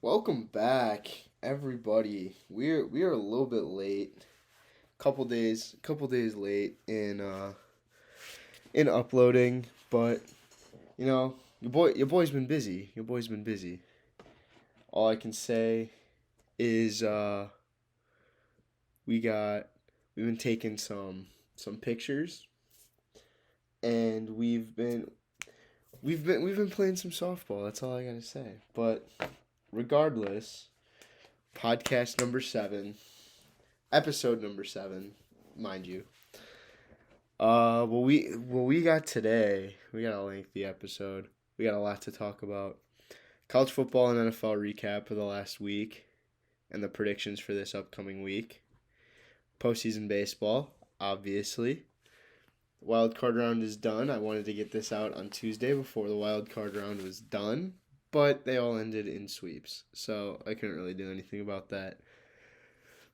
Welcome back, everybody. We are a little bit late, couple days late in uploading, but your boy's been busy. Your boy's been busy. All I can say is we got we've been taking some pictures, and we've been playing some softball. That's all I gotta say. But regardless, podcast number 7, episode number 7, mind you. What we got today, we got a lengthy episode. We got a lot to talk about. College football and NFL recap for the last week, and the predictions for this upcoming week. Postseason baseball, obviously. Wild card round is done. I wanted to get this out on Tuesday before the wild card round was done, but they all ended in sweeps, so I couldn't really do anything about that.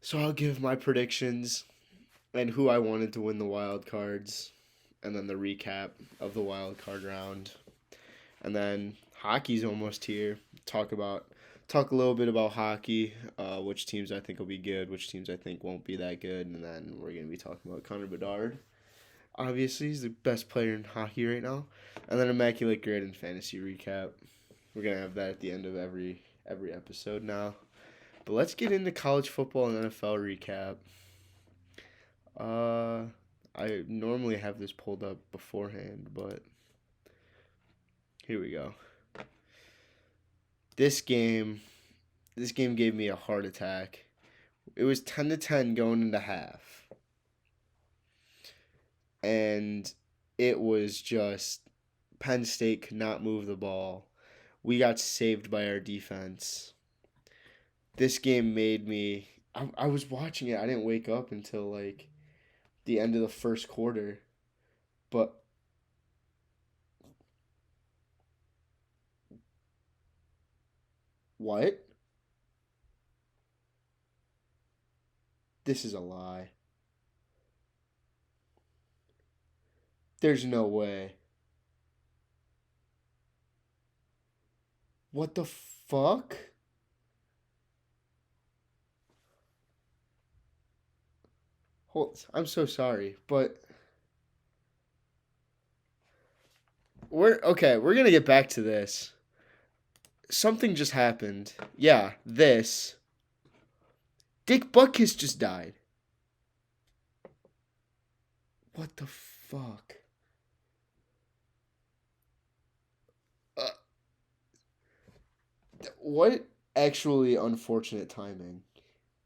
So I'll give my predictions and who I wanted to win the wild cards, and then the recap of the wild card round. And then hockey's almost here. Talk a little bit about hockey, which teams I think will be good, which teams I think won't be that good, and then we're going to be talking about Connor Bedard. Obviously, he's the best player in hockey right now. And then Immaculate Grid and fantasy recap. We're going to have that at the end of every episode now. But let's get into college football and NFL recap. I normally have this pulled up beforehand, but here we go. This game gave me a heart attack. It was 10-10 going into half. And it was just Penn State could not move the ball. We got saved by our defense. This game made me I was watching it. I didn't wake up until the end of the first quarter. But what? This is a lie. There's no way. What the fuck? I'm so sorry, but we're going to get back to this. Something just happened. Yeah, this. Dick Butkus just died. What the fuck? What actually unfortunate timing.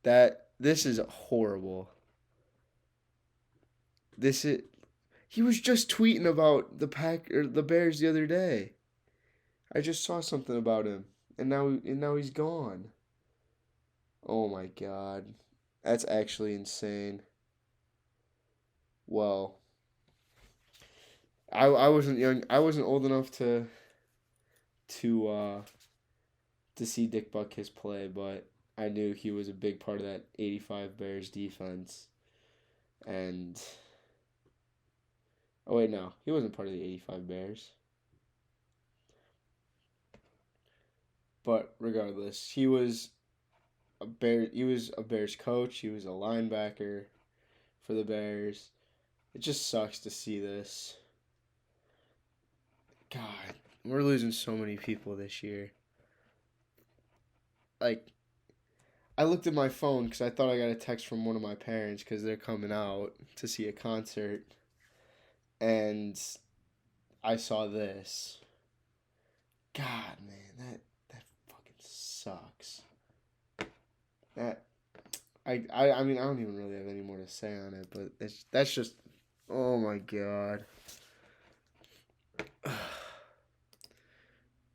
This is horrible. He was just tweeting about the Bears the other day. I just saw something about him, and now he's gone. Oh my god. That's actually insane. Well, I wasn't young. I wasn't old enough to see Dick Butkus play, but I knew he was a big part of that 85 Bears defense. And oh wait, no. He wasn't part of the 85 Bears. But regardless, he was a Bears coach. He was a linebacker for the Bears. It just sucks to see this. God, we're losing so many people this year. I looked at my phone because I thought I got a text from one of my parents because they're coming out to see a concert. And I saw this. God, man, that fucking sucks. I mean, I don't even really have any more to say on it, but that's just, oh my god.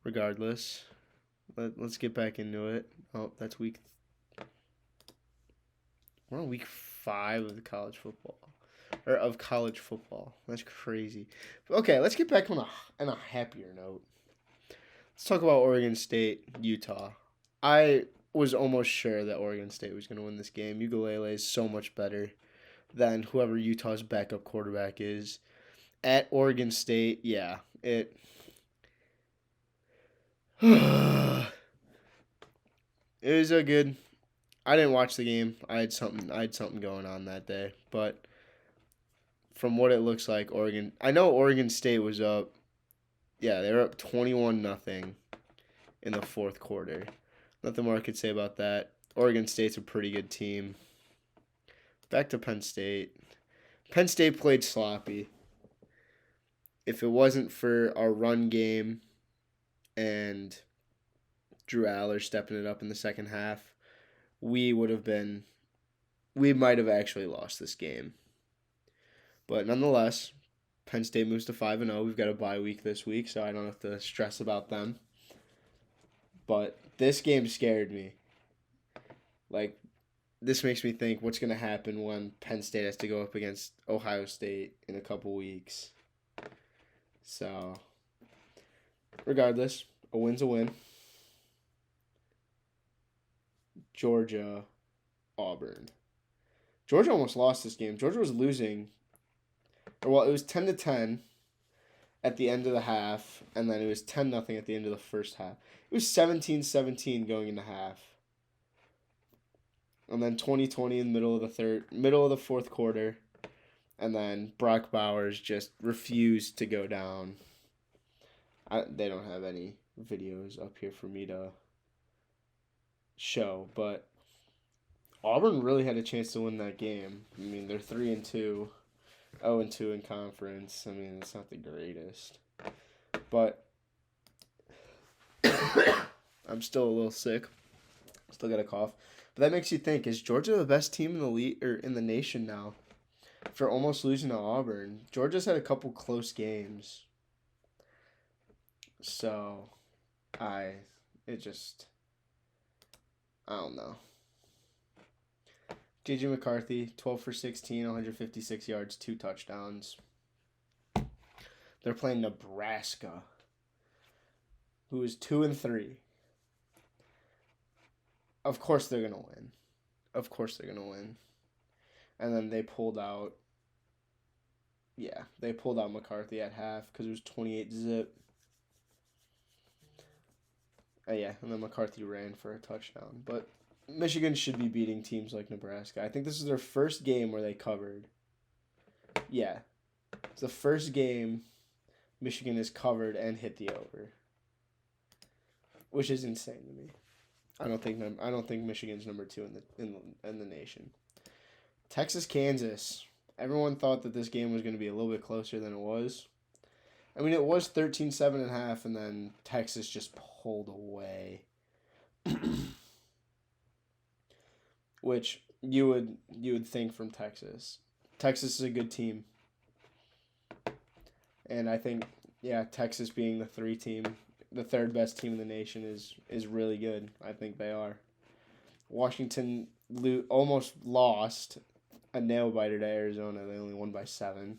Regardless, let's get back into it. Oh, that's we're on week 5 of the college football. Or of college football. That's crazy. Okay, let's get back on a happier note. Let's talk about Oregon State, Utah. I was almost sure that Oregon State was going to win this game. Ukulele is so much better than whoever Utah's backup quarterback is. At Oregon State, yeah, it It was a good. I didn't watch the game. I had something going on that day, but from what it looks like, Oregon. I know Oregon State was up. Yeah, they were up 21-0 in the fourth quarter. Nothing more I could say about that. Oregon State's a pretty good team. Back to Penn State. Penn State played sloppy. If it wasn't for our run game and Drew Aller stepping it up in the second half, we might have actually lost this game. But nonetheless, Penn State moves to 5-0. We've got a bye week this week, so I don't have to stress about them. But this game scared me. Like, this makes me think what's going to happen when Penn State has to go up against Ohio State in a couple weeks. So, regardless, a win's a win. Georgia, Auburn. Georgia almost lost this game. Georgia was losing. Well, it was 10-10 at the end of the half, and then it was 10-0 at the end of the first half. It was 17-17 going into half. And then 20-20 in the middle of the fourth quarter. And then Brock Bowers just refused to go down. They don't have any videos up here for me to show, but Auburn really had a chance to win that game. I mean, they're 3-2, 0-2 in conference. I mean, it's not the greatest, but I'm still a little sick. Still got a cough. But that makes you think: is Georgia the best team in the league or in the nation now? For almost losing to Auburn, Georgia's had a couple close games. So, I don't know. J.J. McCarthy, 12 for 16, 156 yards, 2 touchdowns. They're playing Nebraska, who is 2-3. Of course they're going to win. And then they pulled out McCarthy at half because it was 28-0. And then McCarthy ran for a touchdown. But Michigan should be beating teams like Nebraska. I think this is their first game where they covered. Yeah. It's the first game Michigan has covered and hit the over, which is insane to me. I don't think Michigan's number 2 in the nation. Texas, Kansas. Everyone thought that this game was going to be a little bit closer than it was. I mean, it was 13-7 at half, and then Texas just pulled away. Which you would think from Texas. Texas is a good team. And I think, Texas being the the third best team in the nation is really good. I think they are. Washington almost lost a nail-biter to Arizona. They only won by 7.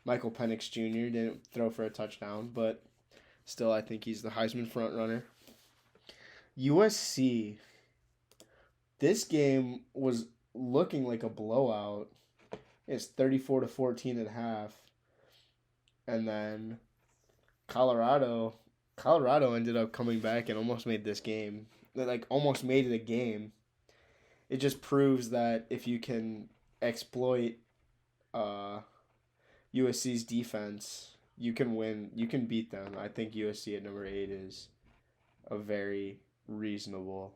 Michael Penix Jr. didn't throw for a touchdown, but still I think he's the Heisman frontrunner. USC. This game was looking like a blowout. It's 34-14 at half. And then Colorado ended up coming back and almost made this game. Almost made it a game. It just proves that if you can exploit USC's defense, you can win. You can beat them. I think USC at number 8 is a very reasonable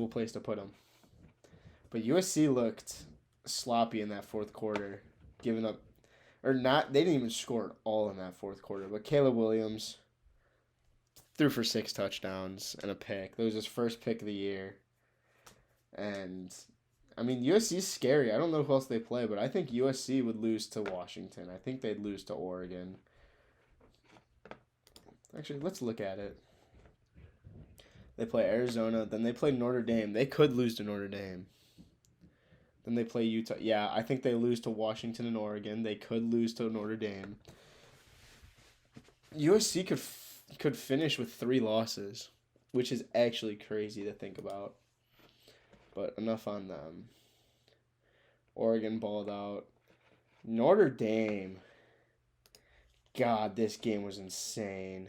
place to put them. But USC looked sloppy in that fourth quarter, giving up, or not. They didn't even score at all in that fourth quarter. But Caleb Williams threw for 6 touchdowns and a pick. That was his first pick of the year. And I mean, USC's scary. I don't know who else they play, but I think USC would lose to Washington. I think they'd lose to Oregon. Actually, let's look at it. They play Arizona, then they play Notre Dame. They could lose to Notre Dame. Then they play Utah. Yeah, I think they lose to Washington and Oregon. They could lose to Notre Dame. USC could finish with 3 losses, which is actually crazy to think about. But enough on them. Oregon balled out. Notre Dame. God, this game was insane.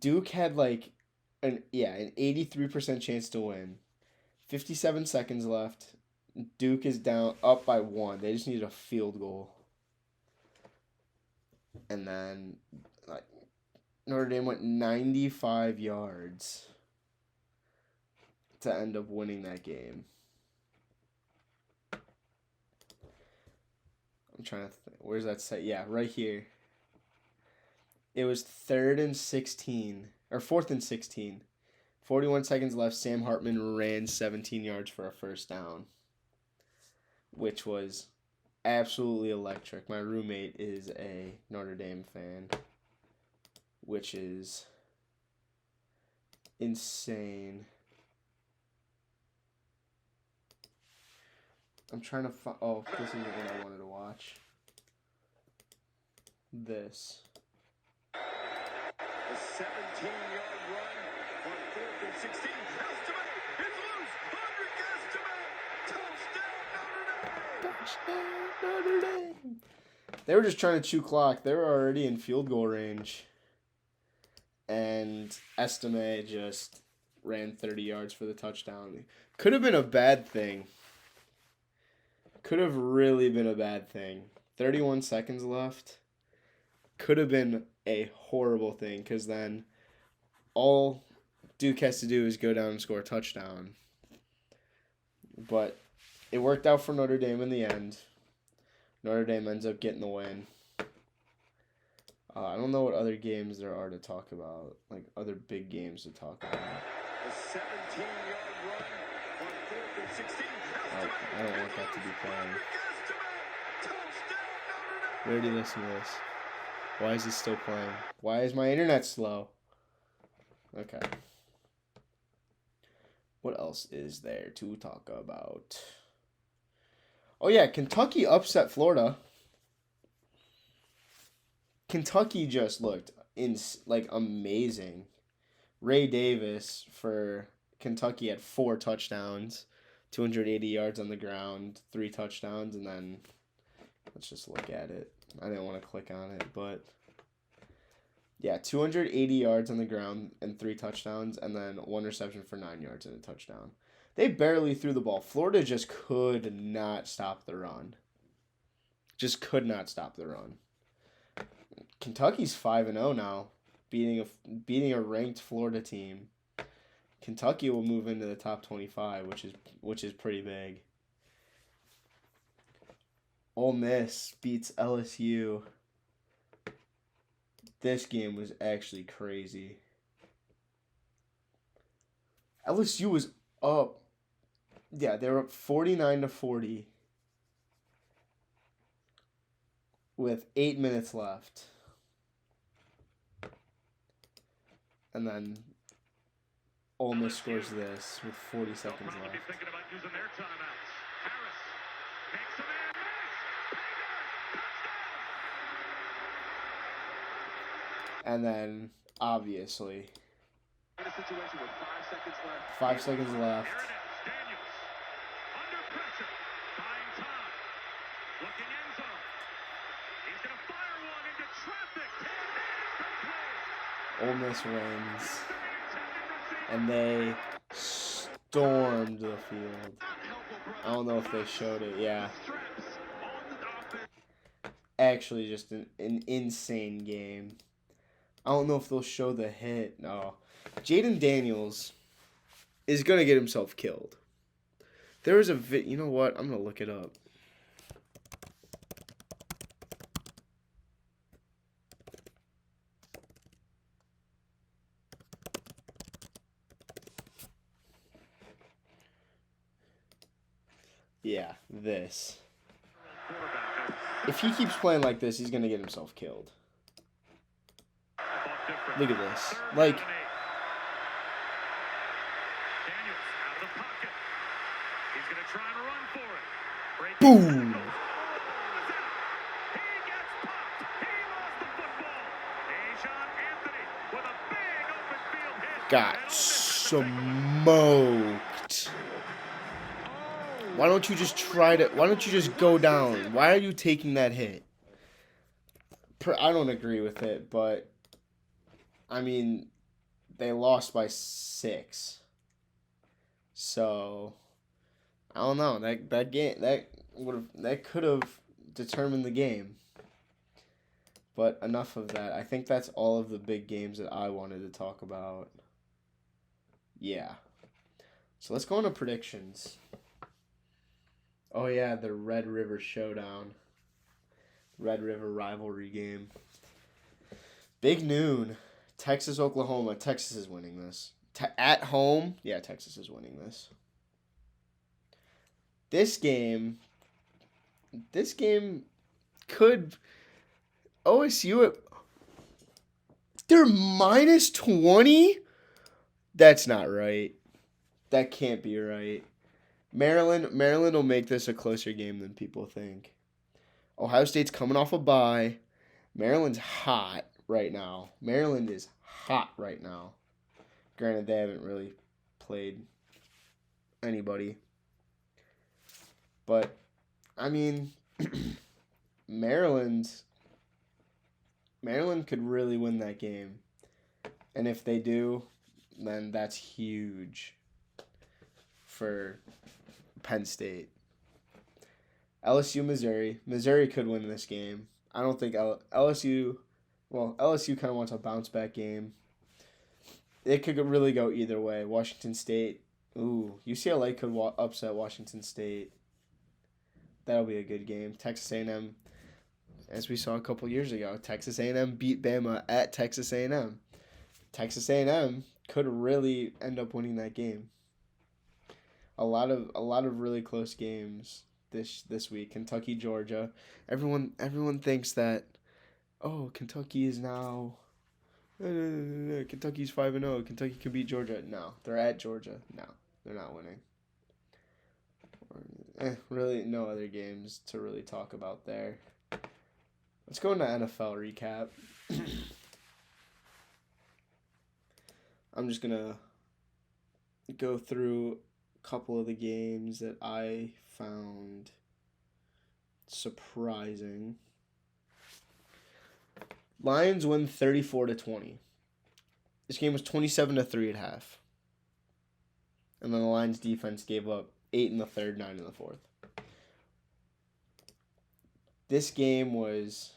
Duke had like an 83% chance to win. 57 seconds left. Duke is down up by 1. They just needed a field goal. And then like Notre Dame went 95 yards to end up winning that game. I'm trying to think. Where's that set? Yeah, right here. It was 3rd and 16. Or 4th and 16. 41 seconds left. Sam Hartman ran 17 yards for a first down, which was absolutely electric. My roommate is a Notre Dame fan, which is insane. I'm trying to find... Oh, this isn't what I wanted to watch. This. A 17-yard run on 4th and 16. Estimate is loose. Hendrick estimate. Touchdown, Notre Dame. Touchdown, Notre Dame. They were just trying to chew clock. They were already in field goal range. And Estime just ran 30 yards for the touchdown. Could have been a bad thing. Could have really been a bad thing. 31 seconds left. Could have been a horrible thing because then all Duke has to do is go down and score a touchdown. But it worked out for Notre Dame in the end. Notre Dame ends up getting the win. I don't know what other games there are to talk about, like other big games to talk about. A 17-yard run on 4th and 16. I don't want that to be playing. We already listened to this. Why is this still playing? Why is my internet slow? Okay. What else is there to talk about? Oh yeah, Kentucky upset Florida. Kentucky just looked amazing. Ray Davis for Kentucky had 4 touchdowns, 280 yards on the ground, 3 touchdowns, and then let's just look at it. I didn't want to click on it, but yeah, 280 yards on the ground and 3 touchdowns, and then 1 reception for 9 yards and a touchdown. They barely threw the ball. Florida just could not stop the run. Just could not stop the run. Kentucky's 5-0 now, beating a ranked Florida team. Kentucky will move into the top 25, which is pretty big. Ole Miss beats LSU. This game was actually crazy. LSU was up. Yeah, they were up 49-40 with 8 minutes left. And then Ole Miss scores this with 40 seconds left. And then, obviously, 5 seconds left. Ole Miss wins. And they stormed the field. I don't know if they showed it. Yeah. Actually, just an insane game. I don't know if they'll show the hit. No. Jaden Daniels is going to get himself killed. There was a you know what? I'm going to look it up. Yeah, this. If he keeps playing like this, he's going to get himself killed. Look at this. Like, boom! Got smoked. Why don't you just why don't you just go down? Why are you taking that hit? I don't agree with it, but I mean, they lost by 6. So I don't know. That could have determined the game. But enough of that. I think that's all of the big games that I wanted to talk about. Yeah. So let's go into predictions. Oh yeah, the Red River Showdown. Red River rivalry game. Big noon. Texas, Oklahoma. Texas is winning this. At home, yeah, Texas is winning this. This game could OSU. They're minus 20? That's not right. That can't be right. Maryland will make this a closer game than people think. Ohio State's coming off a bye. Maryland's hot right now. Maryland is hot right now. Granted, they haven't really played anybody. But, I mean, Maryland could really win that game. And if they do, then that's huge for Penn State. LSU, Missouri. Missouri could win this game. I don't think LSU kind of wants a bounce back game. It could really go either way. Washington State. Ooh, UCLA could upset Washington State. That'll be a good game. Texas A&M, as we saw a couple years ago, Texas A&M beat Bama at Texas A&M. Texas A&M could really end up winning that game. A lot of really close games this week. Kentucky, Georgia. Everyone thinks that, oh, Kentucky is now Kentucky's 5-0. Kentucky can beat Georgia. No, they're at Georgia. No, they're not winning. Really no other games to really talk about there. Let's go into NFL recap. I'm just going to go through a couple of the games that I found surprising. Lions win 34-20. This game was 27-3 at half. And then the Lions defense gave up 8 in the third, 9 in the fourth. This game was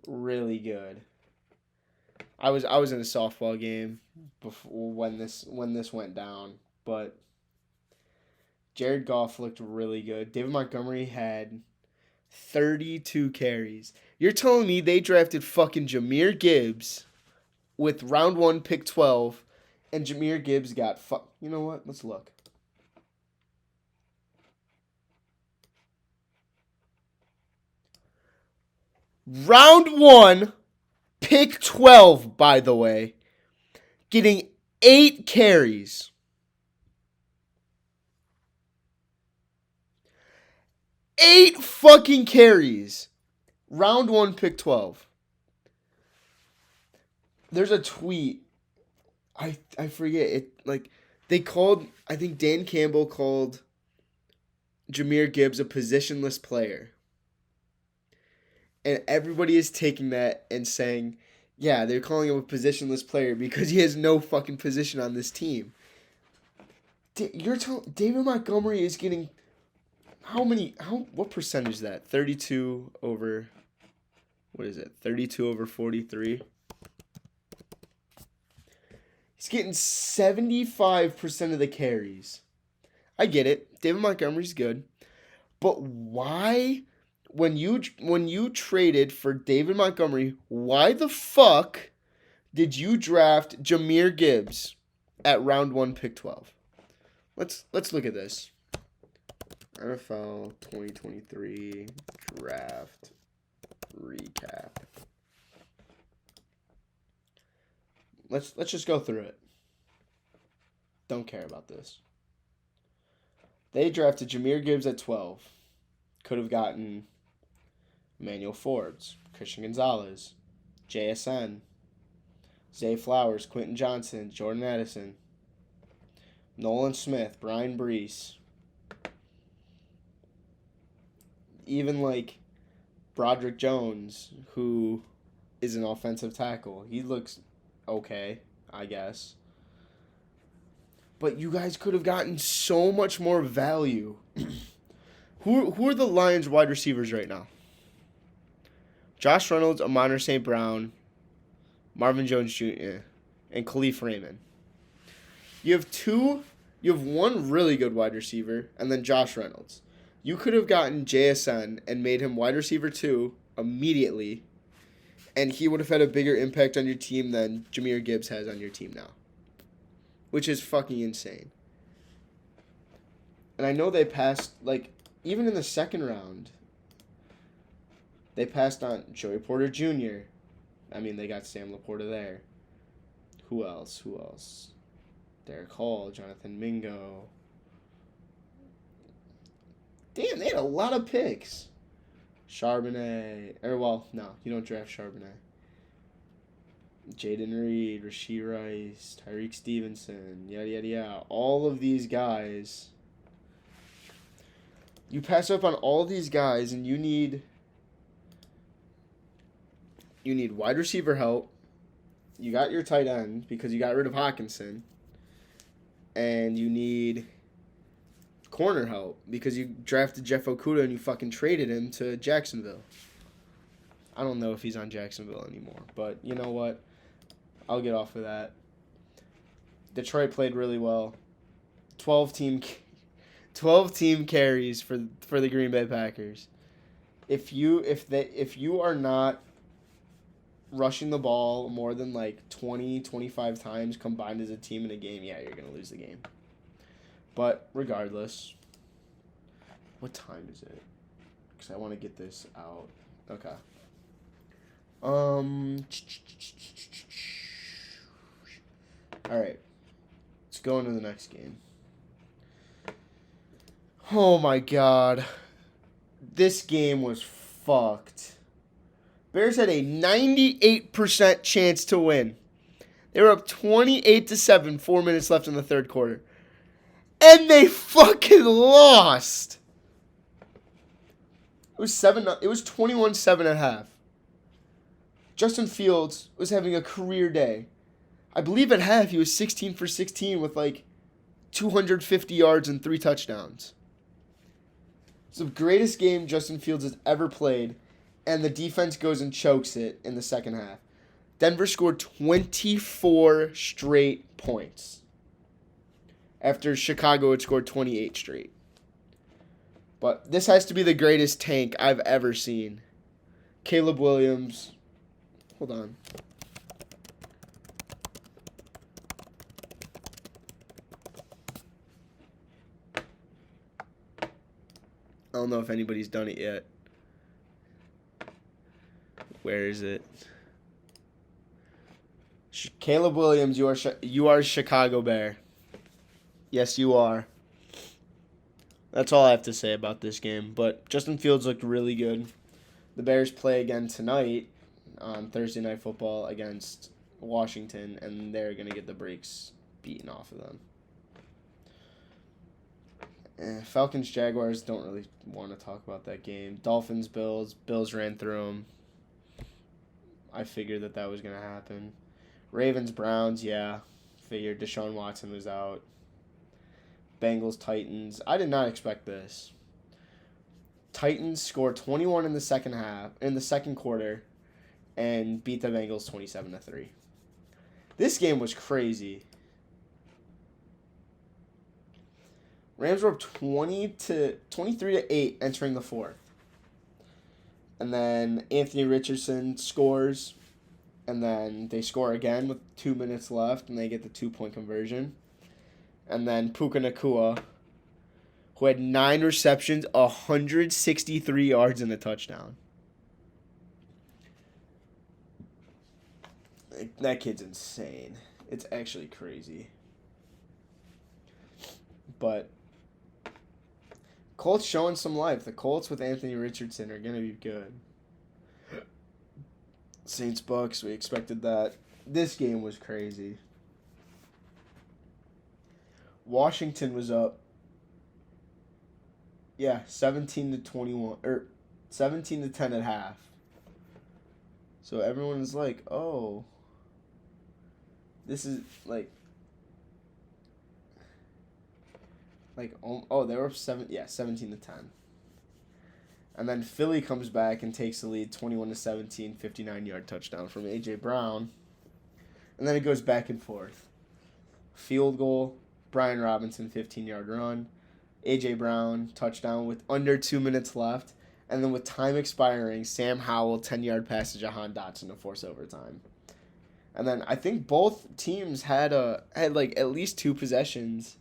really good. I was in a softball game before when this went down, but Jared Goff looked really good. David Montgomery had 32 carries. You're telling me they drafted fucking Jahmyr Gibbs with round 1 pick 12, and Jahmyr Gibbs got You know what? Let's look. Round 1, pick 12, by the way, getting 8 carries. 8 fucking carries. Round 1, pick 12. There's a tweet. I forget it. Like, they called, I think Dan Campbell called Jahmyr Gibbs a positionless player. And everybody is taking that and saying, yeah, they're calling him a positionless player because he has no fucking position on this team. David Montgomery is getting what percentage is that? 32 over, what is it? 32 over 43? He's getting 75% of the carries. I get it. David Montgomery's good. But why, when you traded for David Montgomery, why the fuck did you draft Jahmyr Gibbs at round 1, pick 12? Let's look at this. NFL 2023 draft recap. Let's just go through it. Don't care about this. They drafted Jahmyr Gibbs at 12. Could have gotten Emmanuel Forbes, Christian Gonzalez, JSN, Zay Flowers, Quentin Johnson, Jordan Addison, Nolan Smith, Brian Brees. Even like Broderick Jones, who is an offensive tackle. He looks okay, I guess. But you guys could have gotten so much more value. Who are the Lions wide receivers right now? Josh Reynolds, Amon St. Brown, Marvin Jones Jr., and Khalif Raymond. You have one really good wide receiver, and then Josh Reynolds. You could have gotten JSN and made him wide receiver 2 immediately, and he would have had a bigger impact on your team than Jahmyr Gibbs has on your team now. Which is fucking insane. And I know they passed, even in the second round, they passed on Joey Porter Jr. I mean, they got Sam Laporta there. Who else? Derek Hall, Jonathan Mingo. Damn, they had a lot of picks. Charbonnet. No, you don't draft Charbonnet. Jaden Reed, Rashee Rice, Tyreek Stevenson, yada, yada, yada. All of these guys. You pass up on all these guys, and you need wide receiver help. You got your tight end because you got rid of Hawkinson. And you need corner help because you drafted Jeff Okudah and you fucking traded him to Jacksonville. I don't know if he's on Jacksonville anymore, but you know what? I'll get off of that. Detroit played really well. 12 team carries for the Green Bay Packers. If you are not rushing the ball more than 20, 25 times combined as a team in a game, yeah, you're going to lose the game. But regardless, what time is it? Because I want to get this out. Okay. All right. Let's go into the next game. Oh my God. This game was fucked. Bears had a 98% chance to win. They were up 28-7, 4 minutes left in the third quarter. And they fucking lost. It was 21-7 at half. Justin Fields was having a career day. I believe at half he was 16 for 16 with 250 yards and 3 touchdowns. It's the greatest game Justin Fields has ever played, and the defense goes and chokes it in the second half. Denver scored 24 straight points after Chicago had scored 28 straight. But this has to be the greatest tank I've ever seen. Caleb Williams. Hold on. I don't know if anybody's done it yet. Where is it? Caleb Williams, you are a Chicago Bear. Yes, you are. That's all I have to say about this game. But Justin Fields looked really good. The Bears play again tonight on Thursday Night Football against Washington, and they're going to get the brakes beaten off of them. Falcons, Jaguars, don't really want to talk about that game. Dolphins, Bills. Bills ran through them. I figured that was going to happen. Ravens, Browns, yeah. Figured Deshaun Watson was out. Bengals, Titans. I did not expect this. Titans scored 21 in the second quarter, and beat the Bengals 27-3. This game was crazy. Rams were up 23-8 entering the fourth. And then Anthony Richardson scores, and then they score again with 2 minutes left, and they get the 2-point conversion. And then Puka Nacua, who had 9 receptions, 163 yards, and a touchdown. That kid's insane. It's actually crazy. But Colts showing some life. The Colts with Anthony Richardson are going to be good. Saints Bucks, we expected that. This game was crazy. Washington was up. Yeah, 17-21 or 17-10 at half. So everyone was like, "Oh, This is like they were 17-10. And then Philly comes back and takes the lead 21-17, 59-yard touchdown from A.J. Brown. And then it goes back and forth. Field goal, Brian Robinson, 15-yard run. A.J. Brown, touchdown with under 2 minutes left. And then with time expiring, Sam Howell, 10-yard pass to Jahan Dotson to force overtime. And then I think both teams had like at least 2 possessions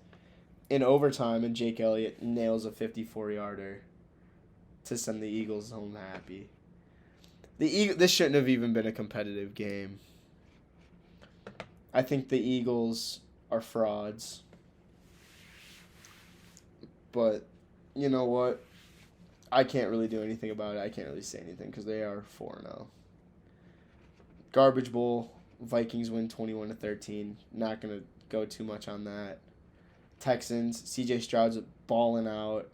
in overtime, and Jake Elliott nails a 54-yarder to send the Eagles home happy. This shouldn't have even been a competitive game. I think the Eagles are frauds. But you know what? I can't really do anything about it. I can't really say anything because they are 4-0. Garbage Bowl, Vikings win 21-13. Not going to go too much on that. Texans, CJ Stroud's balling out.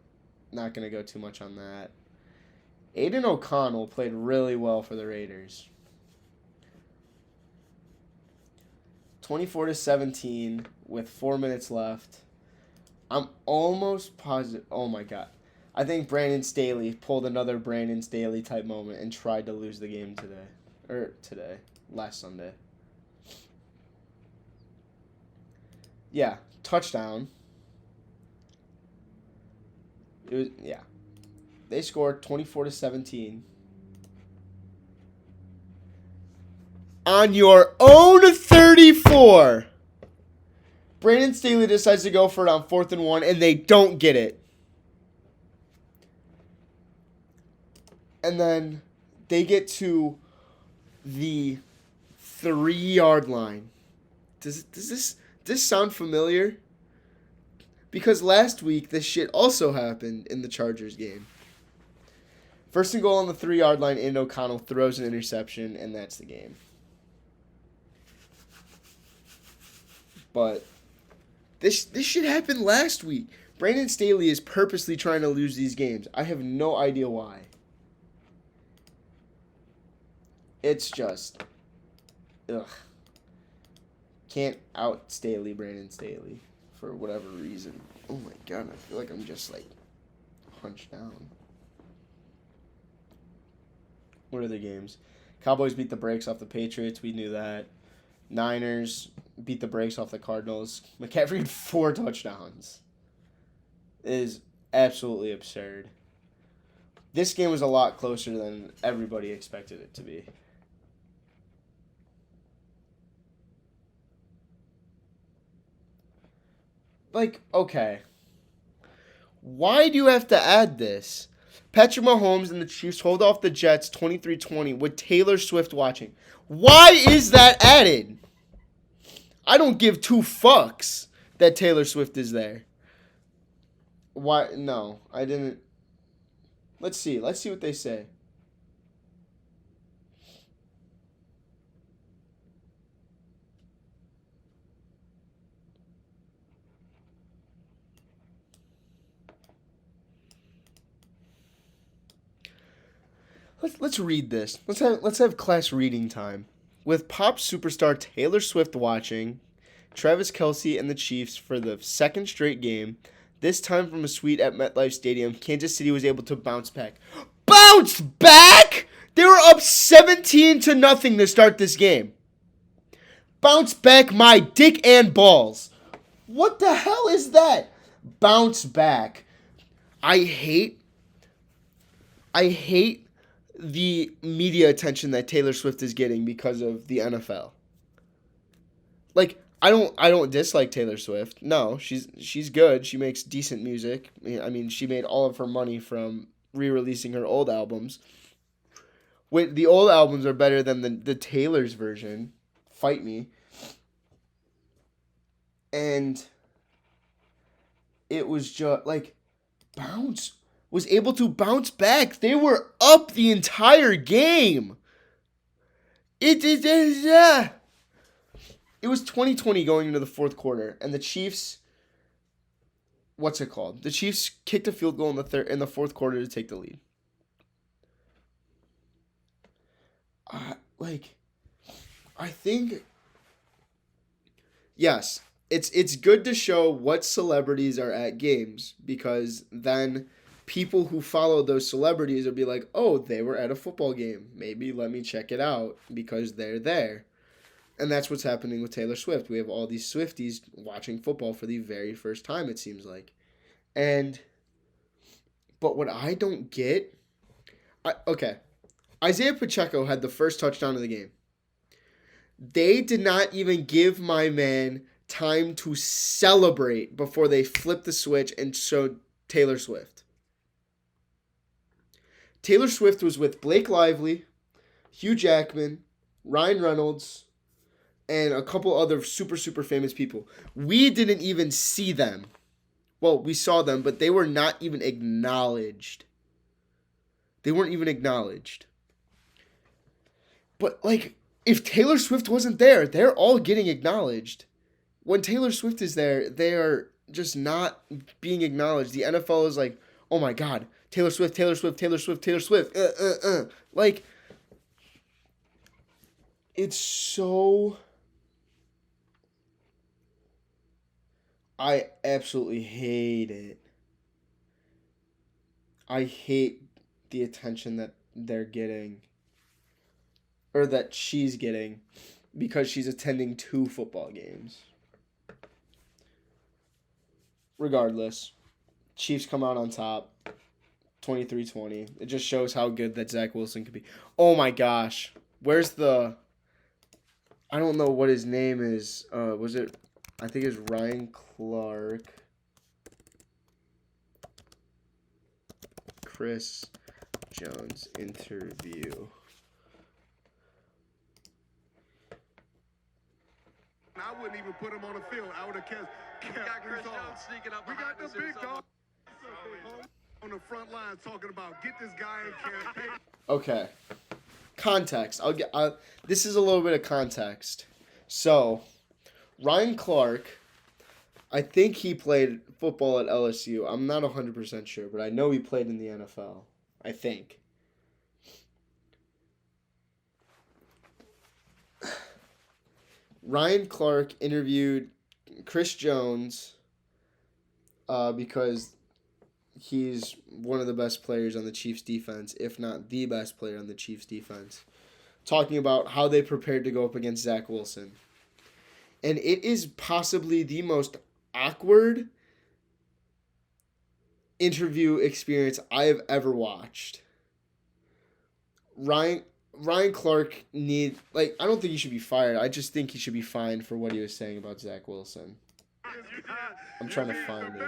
Not going to go too much on that. Aiden O'Connell played really well for the Raiders. 24-17 with 4 minutes left. I'm almost positive. Oh my God. I think Brandon Staley pulled another Brandon Staley type moment and tried to lose the game last Sunday. Yeah, touchdown. They scored 24-17. On your own 34. Brandon Staley decides to go for it on 4th and 1, and they don't get it. And then they get to the 3-yard line. Does this sound familiar? Because last week, this shit also happened in the Chargers game. 1st and goal on the 3-yard line, and O'Connell throws an interception, and that's the game. But this shit happened last week. Brandon Staley is purposely trying to lose these games. I have no idea why. It's just, ugh. Can't out Staley Brandon Staley for whatever reason. Oh my God, I feel like I'm just like hunched down. What are the games? Cowboys beat the brakes off the Patriots. We knew that. Niners beat the brakes off the Cardinals. McCaffrey had 4 touchdowns. It is absolutely absurd. This game was a lot closer than everybody expected it to be. Like, okay. Why do you have to add this? Patrick Mahomes and the Chiefs hold off the Jets 23-20 with Taylor Swift watching. Why is that added? I don't give 2 fucks that Taylor Swift is there. Why? No, I didn't. Let's see what they say. Let's read this. Let's have class reading time. With pop superstar Taylor Swift watching, Travis Kelce and the Chiefs for the 2nd straight game, this time from a suite at MetLife Stadium, Kansas City was able to bounce back. Bounce back?! They were up 17-0 to start this game. Bounce back my dick and balls. What the hell is that? Bounce back. I hate the media attention that Taylor Swift is getting because of the NFL. Like, I don't dislike Taylor Swift. No, she's good. She makes decent music. I mean, she made all of her money from re-releasing her old albums. Wait, the old albums are better than the Taylor's version. Fight me. And it was just like was able to bounce back. They were up the entire game. It was 20-20 going into the 4th quarter, and the Chiefs, what's it called? The Chiefs kicked a field goal in the 4th quarter to take the lead. I think Yes, it's good to show what celebrities are at games because then people who follow those celebrities will be like, "Oh, they were at a football game. Maybe let me check it out because they're there." And that's what's happening with Taylor Swift. We have all these Swifties watching football for the very first time, it seems like. And but what I don't get, okay, Isaiah Pacheco had the first touchdown of the game. They did not even give my man time to celebrate before they flipped the switch and showed Taylor Swift. Taylor Swift was with Blake Lively, Hugh Jackman, Ryan Reynolds, and a couple other super, super famous people. We didn't even see them. Well, we saw them, but they were not even acknowledged. They weren't even acknowledged. But, like, if Taylor Swift wasn't there, they're all getting acknowledged. When Taylor Swift is there, they are just not being acknowledged. The NFL is like, oh my God, Taylor Swift, Taylor Swift, Taylor Swift, Taylor Swift. Like, it's so... I absolutely hate it. I hate the attention that they're getting. Or that she's getting. Because she's attending 2 football games. Regardless, Chiefs come out on top. 23-20. It just shows how good that Zach Wilson could be. Oh my gosh. Where's the... I don't know what his name is. Was it... I think it's Ryan Clark. Chris Jones interview. I wouldn't even put him on the field. I would have kept got Chris Jones sneaking up. We got the big dog on the front line talking about get this guy in campaign. Okay. Context. This is a little bit of context. So, Ryan Clark, I think he played football at LSU. I'm not 100% sure, but I know he played in the NFL. I think. Ryan Clark interviewed Chris Jones because he's one of the best players on the Chiefs defense, if not the best player on the Chiefs defense, talking about how they prepared to go up against Zach Wilson. And it is possibly the most awkward interview experience I have ever watched. Ryan Clark I don't think he should be fired. I just think he should be fined for what he was saying about Zach Wilson. I'm trying to find it.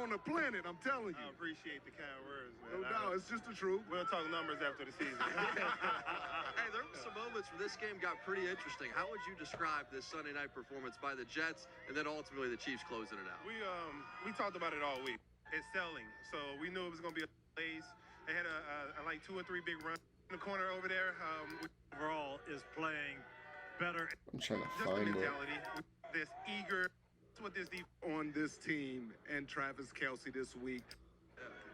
On the planet, I'm telling you. I appreciate the kind words, man. No doubt, it's just the truth. We'll talk numbers after the season. Hey, there were some moments where this game got pretty interesting. How would you describe this Sunday night performance by the Jets and then ultimately the Chiefs closing it out? We talked about it all week. It's selling, so we knew it was going to be a plays. They had a like 2 or 3 big runs in the corner over there. Overall is playing better. I'm trying to Just find the it. mentality. This eager. What this defense On this team and Travis Kelce this week.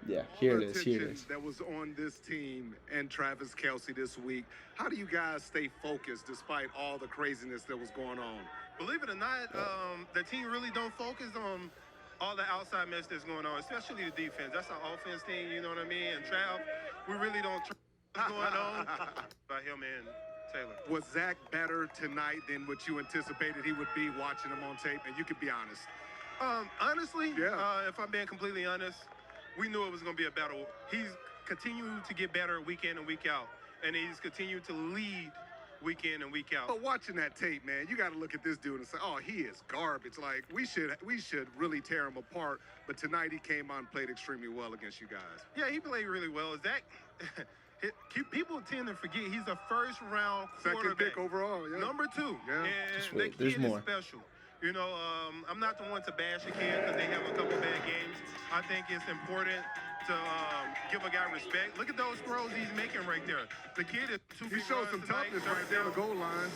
Yeah, here it is. Here it Attention is. that was on this team and Travis Kelce this week. How do you guys stay focused despite all the craziness that was going on? Believe it or not, the team really don't focus on all the outside mess that's going on, especially the defense. That's our offense team, you know what I mean? And Trav, we really don't what's going on by him and Taylor. Was Zach better tonight than what you anticipated he would be watching him on tape? And you could be honest. Honestly, Yeah. if I'm being completely honest, we knew it was going to be a battle. He's continued to get better week in and week out, and he's continued to lead week in and week out. But watching that tape, man, you got to look at this dude and say, "Oh, he is garbage." Like we should really tear him apart. But tonight he came out and played extremely well against you guys. Yeah, he played really well. Zach, people tend to forget he's a first-round Second quarterback. pick overall. Yeah. Number 2. Yeah. And Just that wait, kid there's is more. special. You know, I'm not the one to bash a kid because they have a couple bad games. I think it's important to give a guy respect. Look at those throws he's making right there. The kid is He showed some toughness right there on the goal line.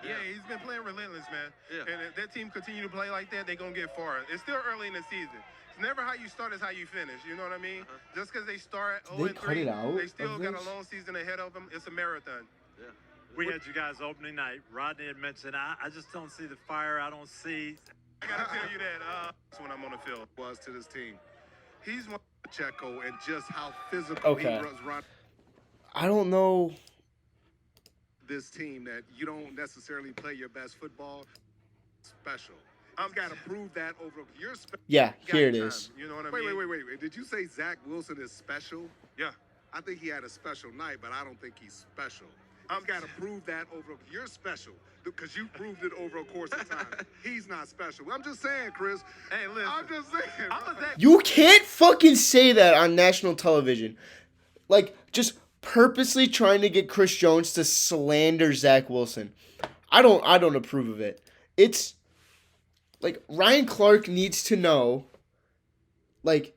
Yeah, he's been playing relentless, man. Yeah. And if that team continue to play like that, they're going to get far. It's still early in the season. It's never how you start, it's how you finish. You know what I mean? Just because they start Did they 0-3, cut it out they still of got a this? long season ahead of them. It's a marathon. Yeah. We had you guys opening night. Rodney had mentioned, I just don't see the fire. I don't see. I got to tell you that when I'm on the field. Was to this team. He's one Pacheco and just how physical Okay. he runs around I don't know. this team that you don't necessarily play your best football. Special. I've got to prove that over your Yeah, Got here it time, is. You know what I mean? Wait. Did you say Zach Wilson is special? Yeah. I think he had a special night, but I don't think he's special. I've got to prove that over. You're special because you proved it over a course of time. He's not special. I'm just saying, Chris. Hey, listen. I'm just saying. I'm a Zach. You can't fucking say that on national television. Like, just purposely trying to get Chris Jones to slander Zach Wilson. I don't approve of it. It's like Ryan Clark needs to know. Like,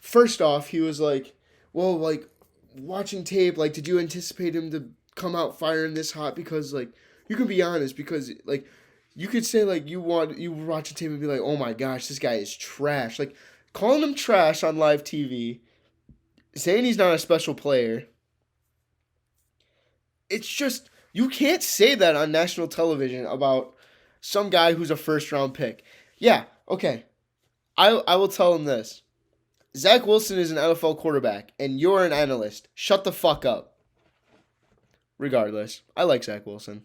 first off, he was like, well, like, watching tape, like, did you anticipate him to come out firing this hot? Because, like, you can be honest, because, like, you could say, like, you watch a tape and be like, oh my gosh, this guy is trash. Like, calling him trash on live TV, saying he's not a special player, it's just, you can't say that on national television about some guy who's a first-round pick. Yeah, okay. I will tell him this. Zach Wilson is an NFL quarterback, and you're an analyst. Shut the fuck up. Regardless, I like Zach Wilson.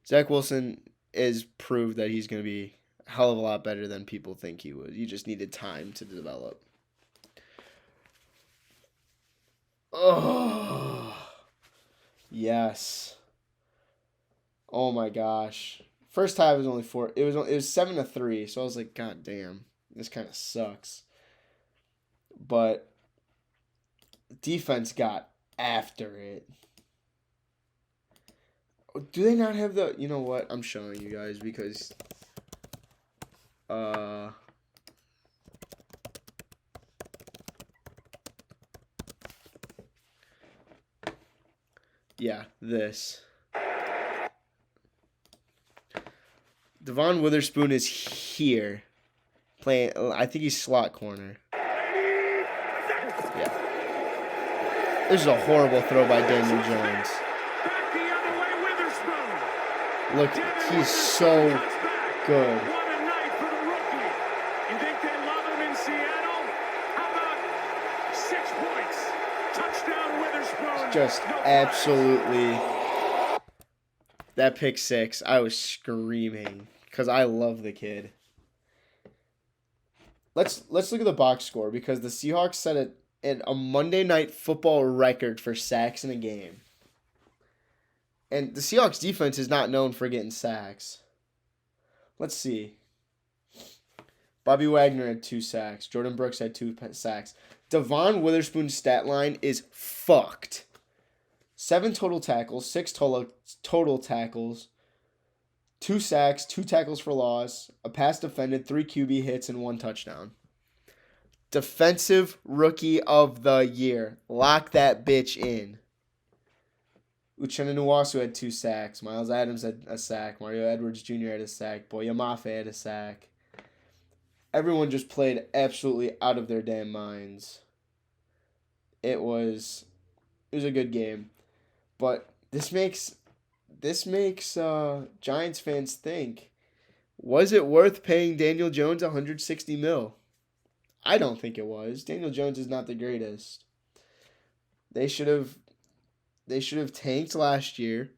Zach Wilson is proved that he's going to be a hell of a lot better than people think he would. You just needed time to develop. Oh, yes. Oh my gosh. First half was only 4. It was 7-3. So I was like, God damn, this kind of sucks. But defense got after it. Do they not have the? You know what? I'm showing you guys because. Yeah, this. Devon Witherspoon is here, playing. I think he's slot corner. Yeah. This is a horrible throw by Daniel Jones. Look, he's so good. What a night for the rookie. You think they love him in Seattle? How about 6 points? Touchdown Witherspoon. Just absolutely. That pick 6, I was screaming because I love the kid. Let's look at the box score because the Seahawks set a Monday Night Football record for sacks in a game. And the Seahawks defense is not known for getting sacks. Let's see. Bobby Wagner had 2 sacks. Jordan Brooks had 2 sacks. Devon Witherspoon's stat line is fucked. 7 total tackles, 6 total tackles, 2 sacks, 2 tackles for loss, a pass defended, 3 QB hits, and 1 touchdown. Defensive Rookie of the Year. Lock that bitch in. Uchenna Nwasu had 2 sacks. Miles Adams had a sack. Mario Edwards Jr. had a sack. Boya Mafe had a sack. Everyone just played absolutely out of their damn minds. It was a good game. But this makes Giants fans think, was it worth paying Daniel Jones $160 million? I don't think it was. Daniel Jones is not the greatest. They should have tanked last year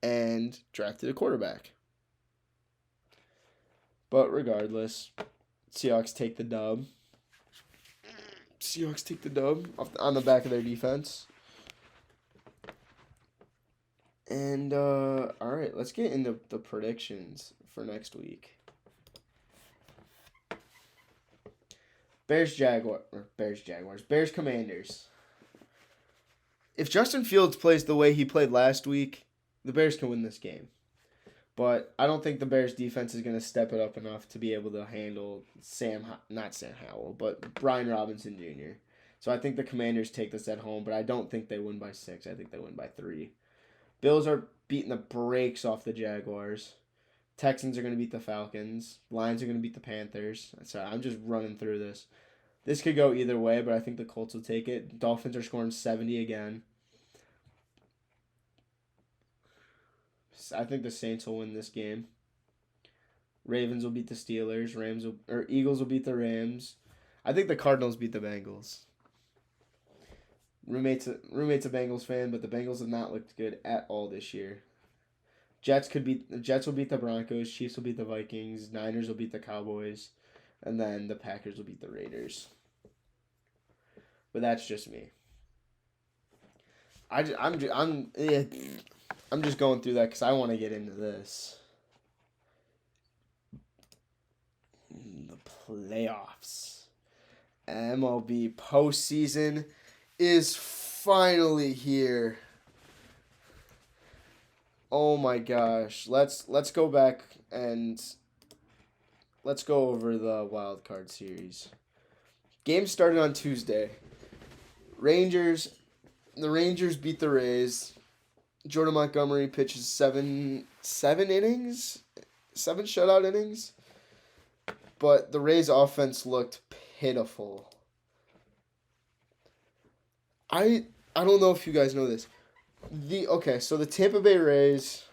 and drafted a quarterback. But regardless, Seahawks take the dub. Seahawks take the dub on the back of their defense. And, all right, let's get into the predictions for next week. Bears Commanders. If Justin Fields plays the way he played last week, the Bears can win this game. But I don't think the Bears defense is going to step it up enough to be able to handle not Sam Howell, but Brian Robinson Jr. So I think the Commanders take this at home, but I don't think they win by 6. I think they win by 3. Bills are beating the brakes off the Jaguars. Texans are going to beat the Falcons. Lions are going to beat the Panthers. So I'm just running through this. This could go either way, but I think the Colts will take it. Dolphins are scoring 70 again. I think the Saints will win this game. Ravens will beat the Steelers. Eagles will beat the Rams. I think the Cardinals beat the Bengals. Roommate's a Bengals fan, but the Bengals have not looked good at all this year. Jets will beat the Broncos. Chiefs will beat the Vikings. Niners will beat the Cowboys, and then the Packers will beat the Raiders. But that's just me. I'm just going through that because I want to get into this. The playoffs. MLB postseason is finally here. Oh my gosh. Let's go back and let's go over the wild card series. Game started on Tuesday. The Rangers beat the Rays. Jordan Montgomery pitches seven innings, 7 shutout innings. But the Rays offense looked pitiful. I don't know if you guys know this. So the Tampa Bay Rays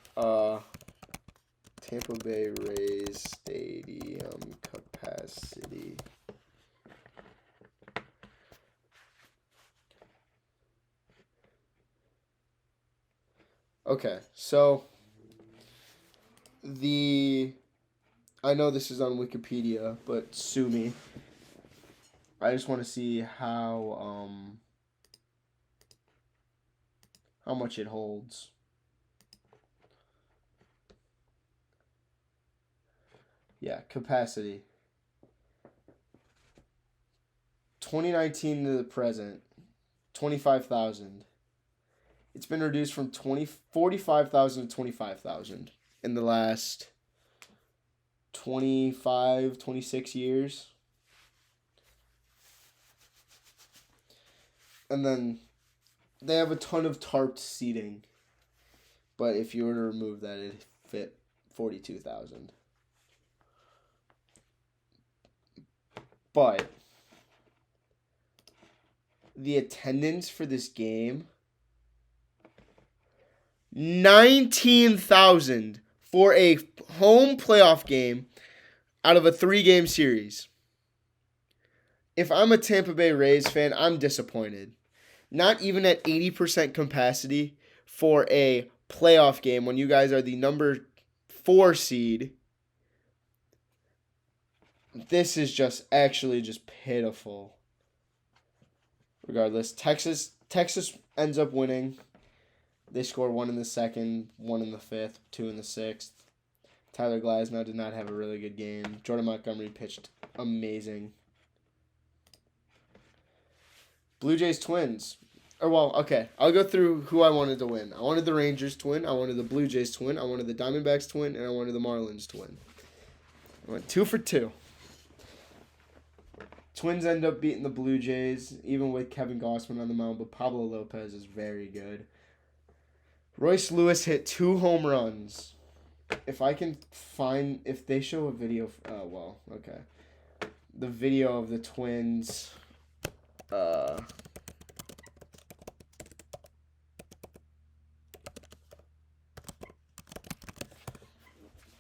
stadium capacity. Okay, so I know this is on Wikipedia, but sue me. I just want to see how much it holds. Yeah, capacity. 2019 to the present, 25,000. It's been reduced from 45,000 to 25,000 in the last 26 years. And then they have a ton of tarped seating. But if you were to remove that, it'd fit 42,000. But the attendance for this game, 19,000 for a home playoff game out of a 3-game series. If I'm a Tampa Bay Rays fan, I'm disappointed. Not even at 80% capacity for a playoff game when you guys are the number 4 seed. This is just pitiful. Regardless, Texas ends up winning. They score 1 in the second, 1 in the fifth, 2 in the sixth. Tyler Glasnow did not have a really good game. Jordan Montgomery pitched amazing. Blue Jays Twins. I'll go through who I wanted to win. I wanted the Rangers to win. I wanted the Blue Jays to win. I wanted the Diamondbacks to win. And I wanted the Marlins to win. I went 2 for 2. Twins end up beating the Blue Jays, even with Kevin Gausman on the mound, but Pablo Lopez is very good. Royce Lewis hit 2 home runs. If they show a video, the video of the Twins, guys,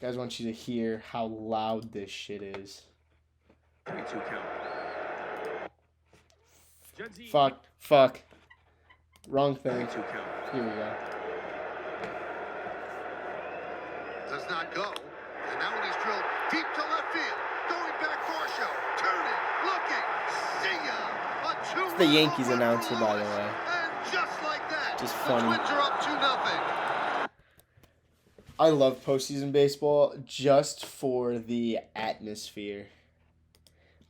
I want you to hear how loud this shit is. 3-2 count. Fuck. Wrong thing. 3-2 count. Here we go. Does not go. And now when he's drilled deep to left field, going back Varsho, turning, looking, see ya. It's the Yankees announcer, by the way. And just like that, Just the funny. Twins are up 2-0. I love postseason baseball just for the atmosphere.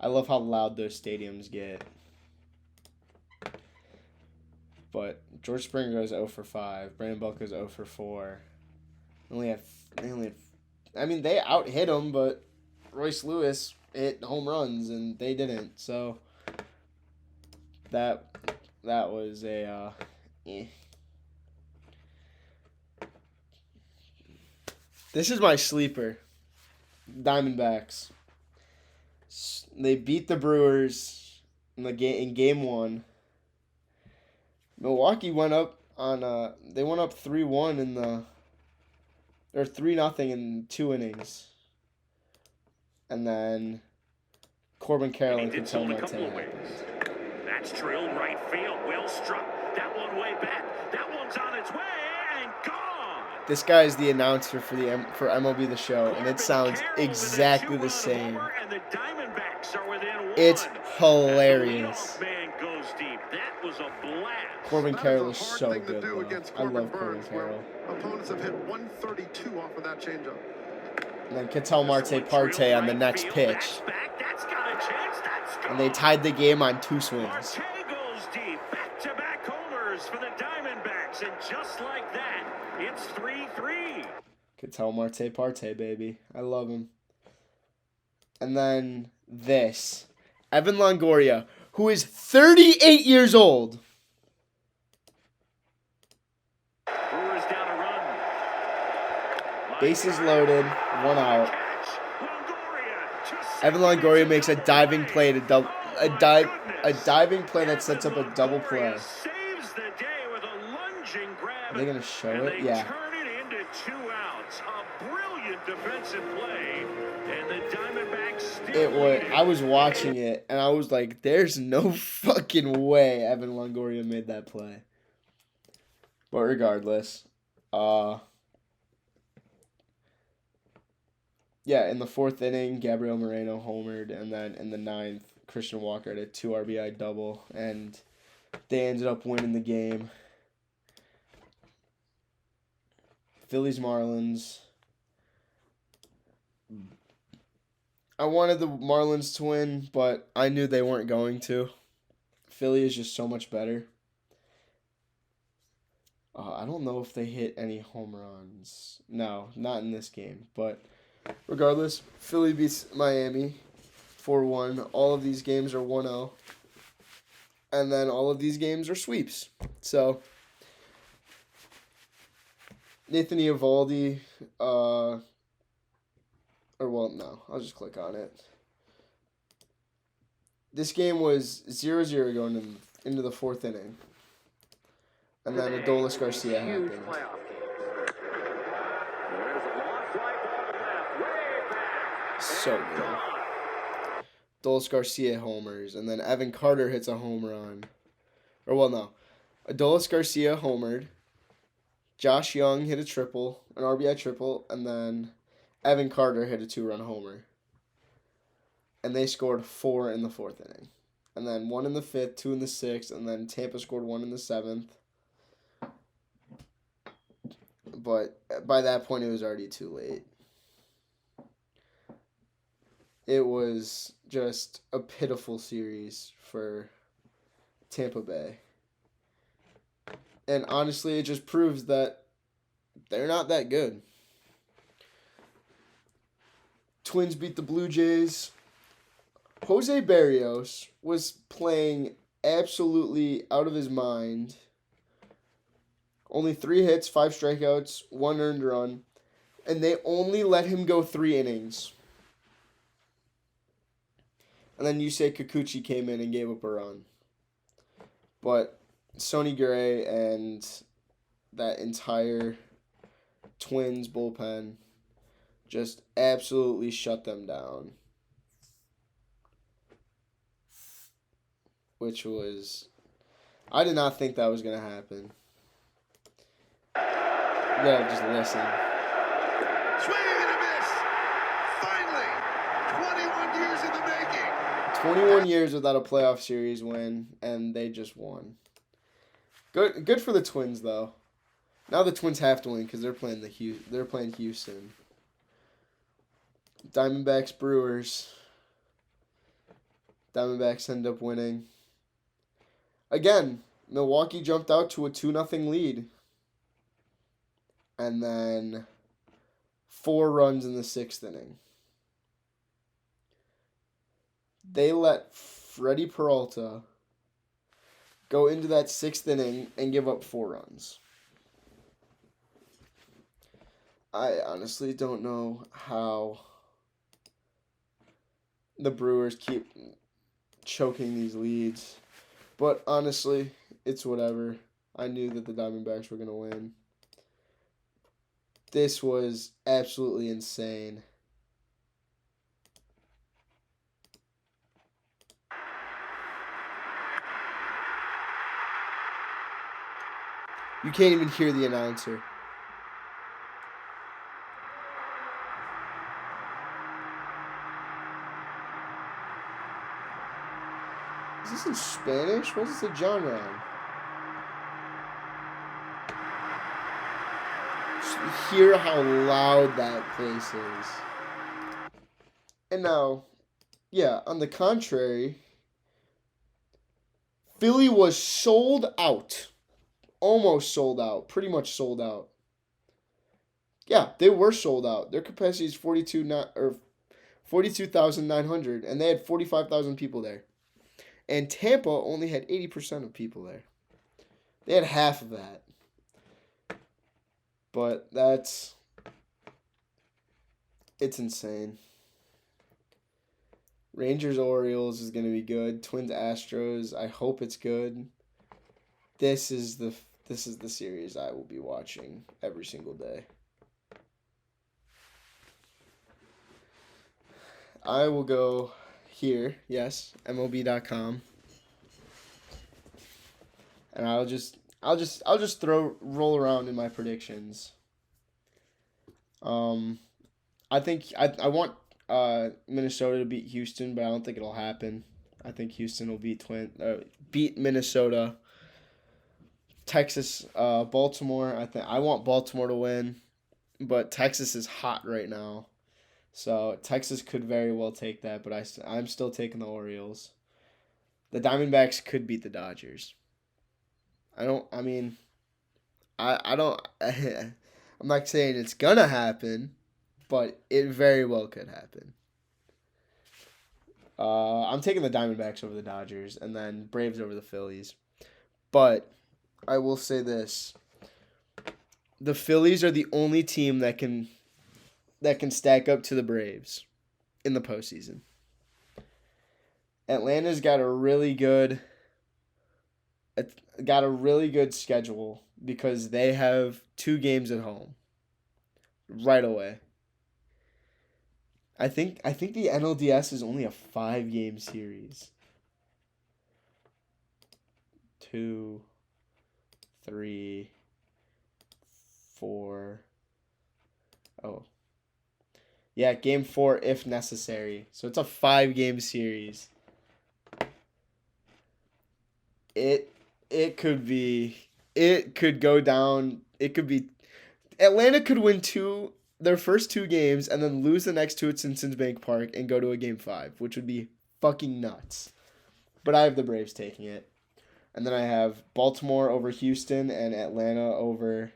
I love how loud those stadiums get. But George Springer goes 0 for 5. Brandon Belt goes 0 for 4. They out-hit him, but Royce Lewis hit home runs, and they didn't. So that was a This is my sleeper. Diamondbacks. They beat the Brewers in game 1. Milwaukee went up 3-1 in the Or 3-0 in 2 innings. And then Corbin Carroll and Ketel Marte happened. That's drilled right field. Well struck. That one way back. That one's on its way and gone. This guy is the announcer for MLB The Show, and it sounds exactly the same. And the Diamondbacks are within 1. It's hilarious. The leadoff man goes deep. That was a blast. Corbin That Carroll is is a hard so thing to good, do though. against I love Corbin Corbin Burns, where Carroll. opponents have hit 132 off of that changeup. And then Ketel Marte Parte on the next pitch. That's got a chance. That's gone. And they tied the game on 2 swings. Marte goes deep. Back-to-back homers for the Diamondbacks. And just like that, it's 3-3. Ketel Marte Parte, baby. I love him. And then this. Evan Longoria, who is 38 years old. Brewers down a run. Bases loaded, 1 out. Evan Longoria makes a diving play to a diving play that sets up a double play. Saves the day with a lunging grab. Are they gonna show and it? they Yeah. turn it into 2 outs. A brilliant defensive play, and the Diamondbacks still lead it. I was watching it and I was like, "There's no fucking way Evan Longoria made that play." But regardless, yeah, in the 4th inning, Gabriel Moreno homered, and then in the 9th, Christian Walker had a 2 RBI double, and they ended up winning the game. Phillies Marlins. I wanted the Marlins to win, but I knew they weren't going to. Philly is just so much better. I don't know if they hit any home runs. No, not in this game, but regardless, Philly beats Miami 4-1. All of these games are 1-0. And then all of these games are sweeps. So, Nathan Eovaldi, no, I'll just click on it. This game was 0-0 going into the 4th inning. And then Adolis Garcia happened. So good. Adolis Garcia homers, and then Evan Carter hits a home run. Adolis Garcia homered. Josh Young hit a triple, an RBI triple, and then Evan Carter hit a 2-run homer. And they scored 4 in the 4th inning. And then 1 in the 5th, 2 in the 6th, and then Tampa scored 1 in the 7th. But by that point, it was already too late. It was just a pitiful series for Tampa Bay. And honestly, it just proves that they're not that good. Twins beat the Blue Jays. Jose Barrios was playing absolutely out of his mind. Only 3 hits, 5 strikeouts, 1 earned run. And they only let him go 3 innings. And then Yusei Kikuchi came in and gave up a run. But Sonny Gray and that entire Twins bullpen just absolutely shut them down. Which was... I did not think that was going to happen. You gotta just listen. Swing and a miss. Finally, 21 years in the making. 21 years without a playoff series win, and they just won. Good for the Twins, though. Now the Twins have to win because they're playing Houston. Diamondbacks, Brewers. Diamondbacks end up winning. Again, Milwaukee jumped out to a 2-0 lead. And then 4 runs in the 6th inning. They let Freddie Peralta go into that 6th inning and give up 4 runs. I honestly don't know how the Brewers keep choking these leads. But honestly, it's whatever. I knew that the Diamondbacks were going to win. This was absolutely insane. You can't even hear the announcer. Is this in Spanish? What is the genre on? Just hear how loud that place is. And now, yeah, on the contrary, Philly was sold out. Almost sold out. Pretty much sold out. Yeah, they were sold out. Their capacity is 42,900, and they had 45,000 people there. And Tampa only had 80% of people there. They had half of that. But it's insane. Rangers Orioles is going to be good. Twins Astros, I hope it's good. This is the series I will be watching every single day. I will go here, yes, MLB.com. And I'll just roll around in my predictions. I think I want Minnesota to beat Houston, but I don't think it'll happen. I think Houston will beat Minnesota. Texas, Baltimore. I want Baltimore to win, but Texas is hot right now, so Texas could very well take that. But I'm still taking the Orioles. The Diamondbacks could beat the Dodgers. I'm not saying it's gonna happen, but it very well could happen. I'm taking the Diamondbacks over the Dodgers, and then Braves over the Phillies. But I will say this: the Phillies are the only team that can stack up to the Braves in the postseason. Atlanta's got a really good schedule because they have 2 games at home right away. I think the NLDS is only a 5-game series. 2, 3, 4. Oh. Yeah, game 4 if necessary. So it's a 5-game series. It could go down. It could be Atlanta could win their first 2 games and then lose the next 2 at Citizens Bank Park and go to a game 5, which would be fucking nuts. But I have the Braves taking it. And then I have Baltimore over Houston and Atlanta over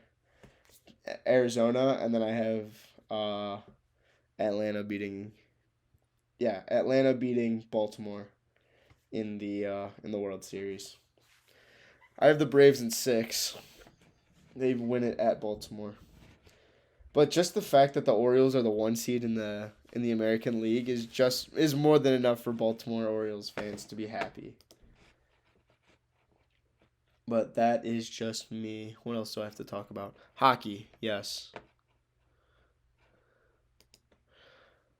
Arizona, and then I have Atlanta beating Baltimore in the World Series. I have the Braves in 6. They win it at Baltimore. But just the fact that the Orioles are the 1 seed in the American League is more than enough for Baltimore Orioles fans to be happy. But that is just me. What else do I have to talk about? Hockey, yes.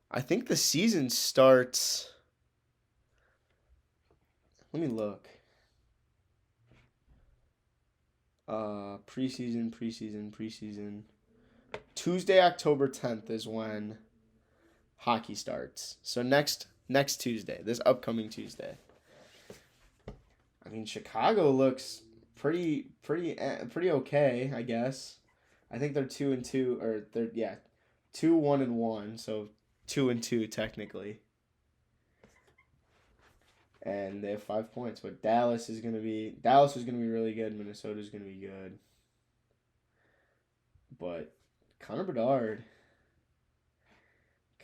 I think the season starts. Let me look. Preseason. Tuesday, October 10th is when hockey starts. So next Tuesday, this upcoming Tuesday. I mean, Chicago looks pretty okay, I guess. I think they're 2-2, or they're 2-1-1, so 2-2 technically. And they have 5 points, but Dallas is gonna be really good. Minnesota's gonna be good. But Connor Bedard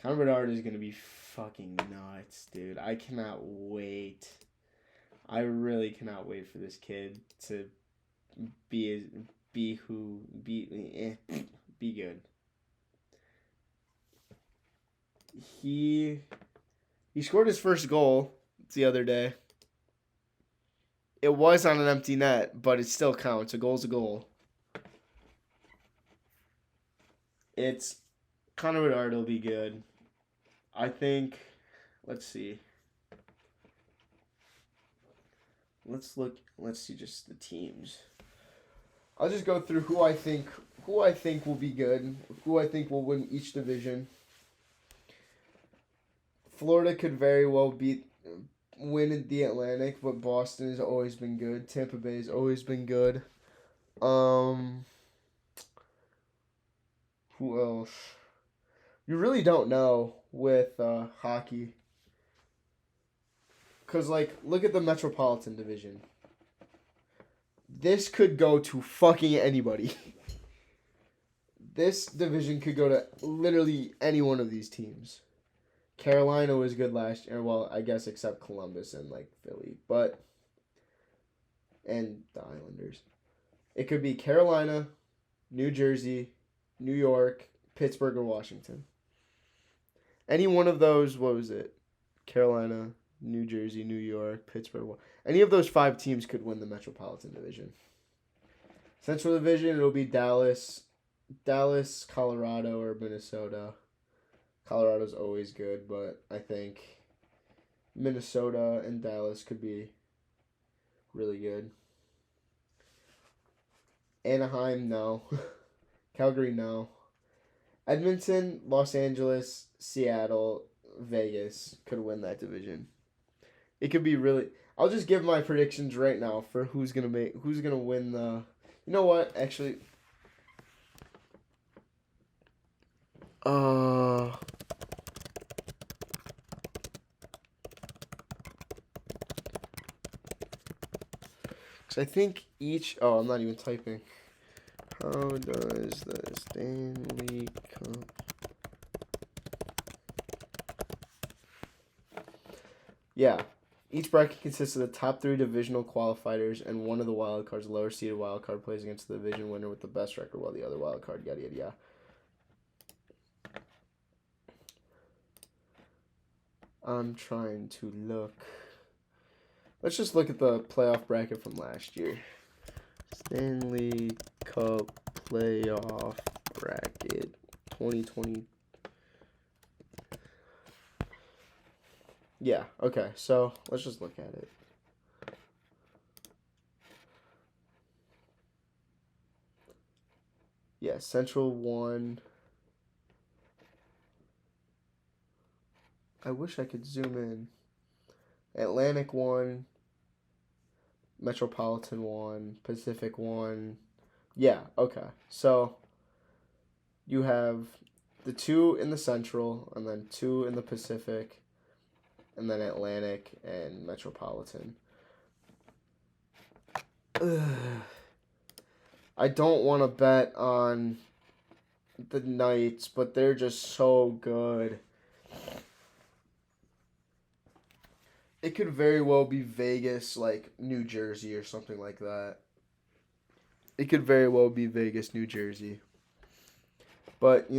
is gonna be fucking nuts, dude. I cannot wait. I really cannot wait for this kid to be good. He scored his first goal the other day. It was on an empty net, but it still counts. A goal's a goal. It's Connor Bedard will be good. I think. Let's see. Let's see just the teams. I'll just go through who I think will be good, who I think will win each division. Florida could very well win the Atlantic, but Boston has always been good. Tampa Bay has always been good. Who else? You really don't know with hockey. Because, look at the Metropolitan Division. This could go to fucking anybody. This division could go to literally any one of these teams. Carolina was good last year. Well, I guess except Columbus and, Philly. And the Islanders. It could be Carolina, New Jersey, New York, Pittsburgh, or Washington. Any one of those, what was it? Carolina, New Jersey, New York, Pittsburgh. Any of those 5 teams could win the Metropolitan Division. Central Division, it'll be Dallas, Colorado, or Minnesota. Colorado's always good, but I think Minnesota and Dallas could be really good. Anaheim, no. Calgary, no. Edmonton, Los Angeles, Seattle, Vegas could win that division. It could be really. I'll just give my predictions right now for who's gonna win the. You know what? Actually. Because I think each. Oh, I'm not even typing. How does the Stanley Cup? Yeah. Each bracket consists of the top 3 divisional qualifiers and one of the wild cards. The lower seeded wild card plays against the division winner with the best record, while the other wild card, yada yada yada. I'm trying to look. Let's just look at the playoff bracket from last year. Stanley Cup playoff bracket 2020. Yeah, okay, so let's just look at it. Yeah, Central won. I wish I could zoom in. Atlantic won. Metropolitan won. Pacific won. Yeah, okay. So you have the 2 in the Central, and then 2 in the Pacific, and then Atlantic and Metropolitan. Ugh. I don't want to bet on the Knights, but they're just so good. It could very well be Vegas, New Jersey or something like that. It could very well be Vegas, New Jersey. But,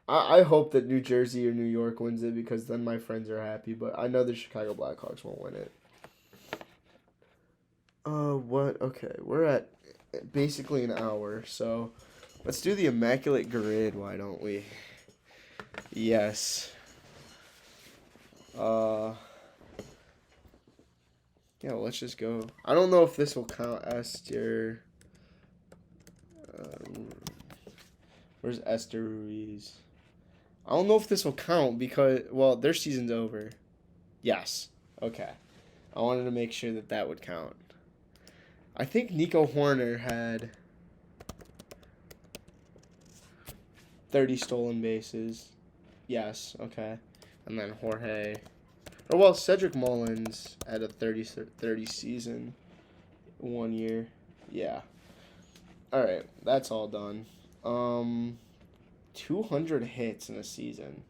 I hope that New Jersey or New York wins it, because then my friends are happy. But I know the Chicago Blackhawks won't win it. What? Okay, we're at basically an hour. So let's do the Immaculate Grid, why don't we? Yes. Yeah, let's just go. I don't know if this will count Esther. Where's Esther Ruiz? I don't know if this will count because, their season's over. Yes. Okay. I wanted to make sure that would count. I think Nico Horner had 30 stolen bases. Yes. Okay. And then Jorge. Cedric Mullins had a 30 season 1 year. Yeah. All right, that's all done. 200 hits in a season.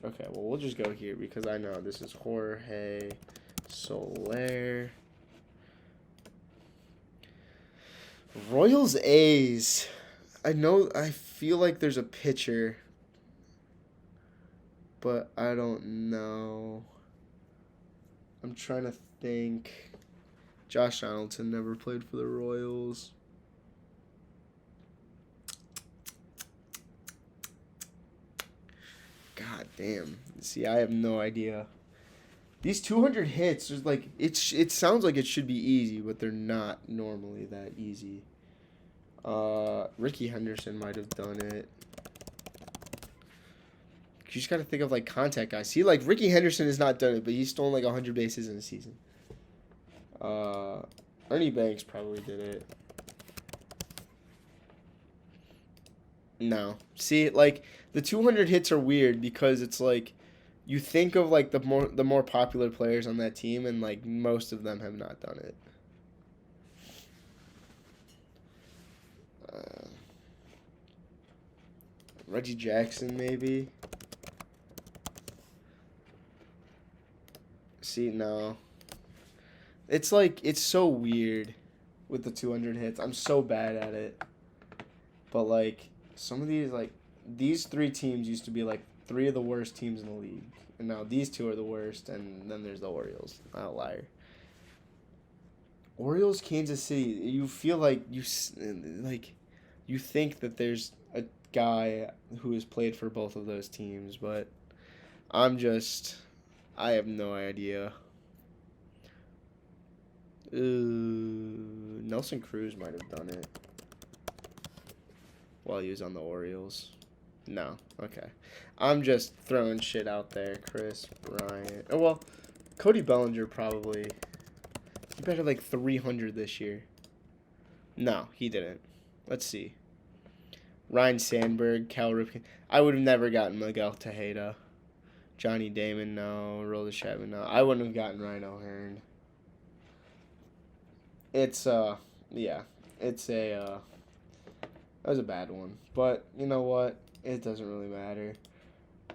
Okay, well, we'll just go here because I know this is Jorge Soler. Royals A's. I feel like there's a pitcher, but I don't know. I'm trying to think. Josh Donaldson never played for the Royals. God damn. See, I have no idea. These 200 hits, is like it sounds like it should be easy, but they're not normally that easy. Ricky Henderson might have done it. You just got to think of, like, contact guys. See, like, Ricky Henderson has not done it, but he's stolen, like, 100 bases in a season. Ernie Banks probably did it. No. See, like, the 200 hits are weird because it's, like, you think of, like, the more popular players on that team, and, like, most of them have not done it. Reggie Jackson, maybe. See, no. It's like, it's so weird with the 200 hits. I'm so bad at it. But, like, some of these, like, these 3 teams used to be, like, 3 of the worst teams in the league. And now these 2 are the worst, and then there's the Orioles. Outlier. Orioles, Kansas City. You feel like you think that there's a guy who has played for both of those teams, but I have no idea. Nelson Cruz might have done it while he was on the Orioles. No. Okay. I'm just throwing shit out there. Chris Bryant. Oh, well, Cody Bellinger probably. He batted like 300 this year. No, he didn't. Let's see. Ryan Sandberg, Cal Ripken. I would have never gotten Miguel Tejeda. Johnny Damon, no. Roldis Chapman, no. I wouldn't have gotten Ryan O'Hearn. It's, yeah. It's that was a bad one. But, you know what? It doesn't really matter.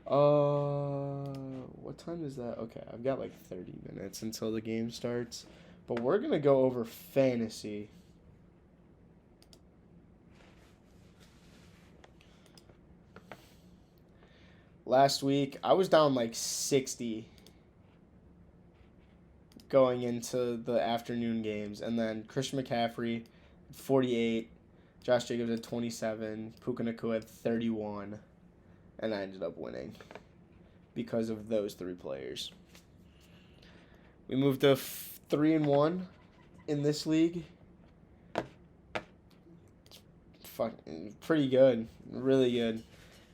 What time is that? Okay, I've got like 30 minutes until the game starts. But we're going to go over fantasy. Last week, I was down like 60 going into the afternoon games. And then Christian McCaffrey, 48. Josh Jacobs had 27. Puka Nacua had 31. And I ended up winning because of those 3 players. We moved to 3-1 in this league. Fucking pretty good. Really good.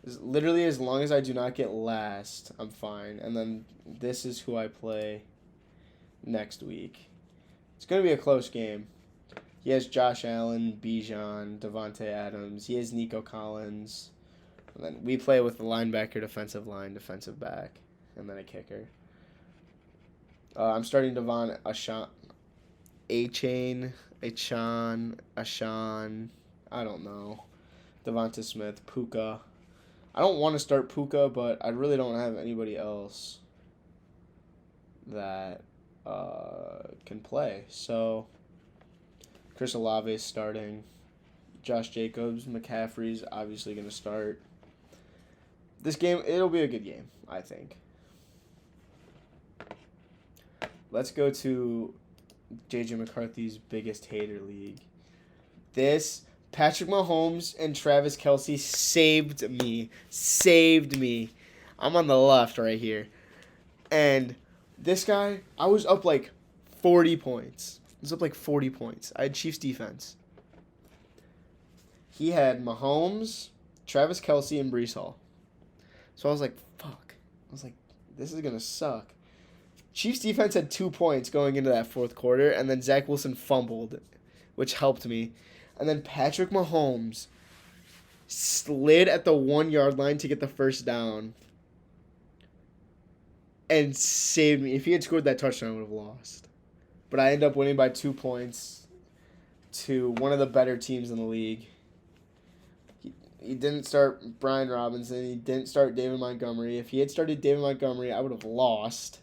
Literally, as long as I do not get last, I'm fine. And then this is who I play next week. It's going to be a close game. He has Josh Allen, Bijan, Devontae Adams. He has Nico Collins. And then we play with the linebacker, defensive line, defensive back, and then a kicker. I'm starting Devon Ashan. I don't know. Devonta Smith, Puka. I don't want to start Puka, but I really don't have anybody else that can play. So, Chris Olave is starting. Josh Jacobs, McCaffrey's obviously going to start. This game, it'll be a good game, I think. Let's go to J.J. McCarthy's biggest hater league. This, Patrick Mahomes and Travis Kelce saved me. Saved me. I'm on the left right here. And this guy, I was up like 40 points. I had Chiefs defense. He had Mahomes, Travis Kelce, and Breece Hall. So I was like, fuck. I was like, this is going to suck. Chiefs defense had 2 points going into that fourth quarter, and then Zach Wilson fumbled, which helped me. And then Patrick Mahomes slid at the 1 yard line to get the first down and saved me. If he had scored that touchdown, I would have lost. But I ended up winning by 2 points to one of the better teams in the league. He didn't start Brian Robinson. He didn't start David Montgomery. If he had started David Montgomery, I would have lost.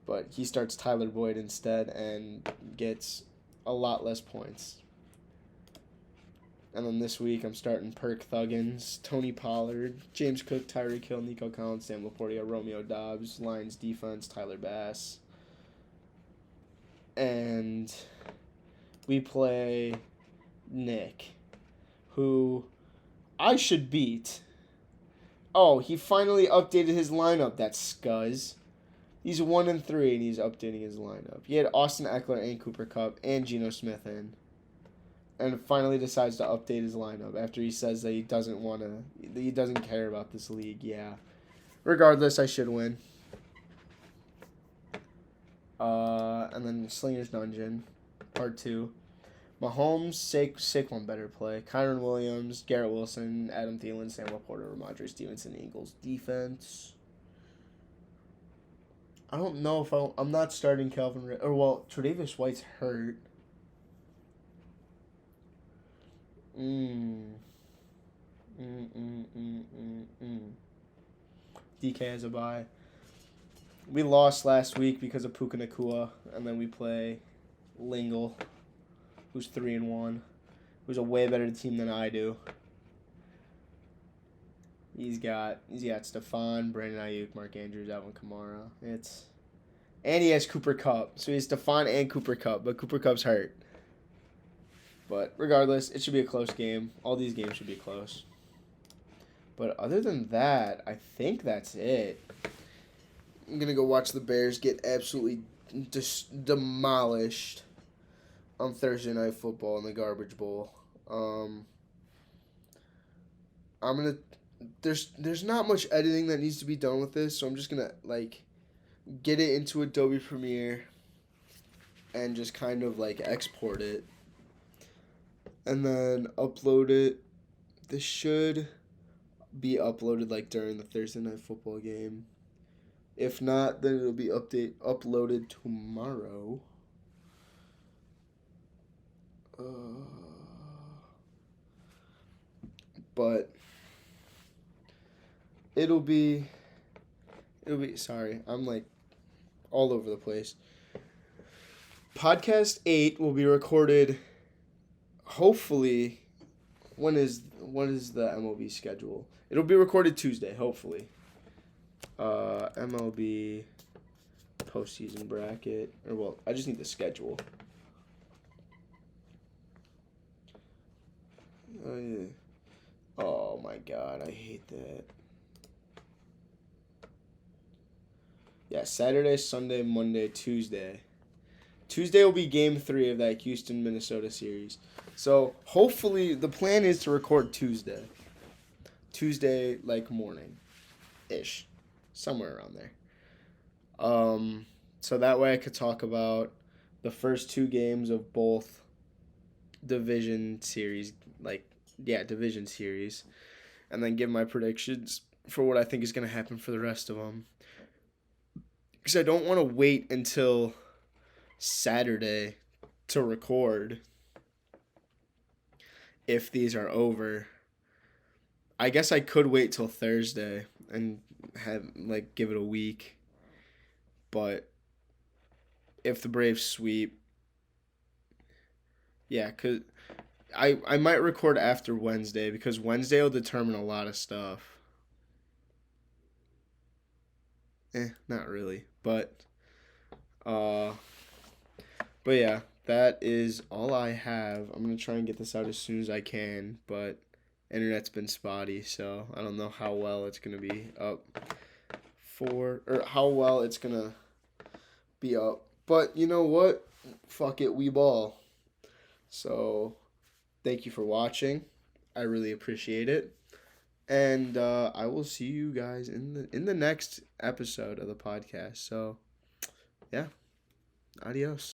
But he starts Tyler Boyd instead and gets a lot less points. And then this week, I'm starting Perk Thuggins, Tony Pollard, James Cook, Tyreek Hill, Nico Collins, Sam Laporta, Romeo Doubs, Lions defense, Tyler Bass. And we play Nick, who I should beat. Oh, he finally updated his lineup. That scuzz. He's 1-3, and he's updating his lineup. He had Austin Eckler and Cooper Kupp and Geno Smith in, and finally decides to update his lineup after he says that he doesn't care about this league. Yeah. Regardless, I should win. And then Slinger's Dungeon, Part 2. Mahomes, Saquon better play. Kyron Williams, Garrett Wilson, Adam Thielen, Sam Laporta, Ramondre Stevenson, Eagles defense. I don't know if I'm not starting Calvin Tre'Davious White's hurt. DK has a bye. We lost last week because of Puka Nacua, and then we play Lingle, who's 3-1, who's a way better team than I do. He's got Stephon, Brandon Ayuk, Mark Andrews, Alvin Kamara. And he has Cooper Kupp. So he has Stephon and Cooper Kupp, but Cooper Kupp's hurt. But regardless, it should be a close game. All these games should be close. But other than that, I think that's it. I'm going to go watch the Bears get absolutely demolished on Thursday Night Football in the Garbage Bowl. There's not much editing that needs to be done with this, so I'm just going to, get it into Adobe Premiere and just kind of, export it. And then upload it. This should be uploaded, during the Thursday Night Football game. If not, then it'll be uploaded tomorrow. But it'll be sorry, I'm all over the place. Podcast 8 will be recorded hopefully. When is the MLB schedule? It'll be recorded Tuesday, hopefully. MLB postseason bracket. I just need the schedule. Oh, yeah. Oh my god, I hate that. Yeah, Saturday, Sunday, Monday, Tuesday. Tuesday will be game 3 of that Houston-Minnesota series. So, hopefully, the plan is to record Tuesday. Tuesday, morning-ish. Somewhere around there. So that way I could talk about the first 2 games of both division series. Division series. And then give my predictions for what I think is going to happen for the rest of them. Because I don't want to wait until Saturday to record if these are over. I guess I could wait till Thursday and give it a week. But if the Braves sweep, yeah, cause I might record after Wednesday because Wednesday will determine a lot of stuff. Not really, but yeah, that is all I have. I'm gonna try and get this out as soon as I can, but internet's been spotty, so I don't know how well it's gonna be up how well it's gonna be up. But you know what? Fuck it, we ball. So, thank you for watching. I really appreciate it. And I will see you guys in the next episode of the podcast. So, yeah. Adios.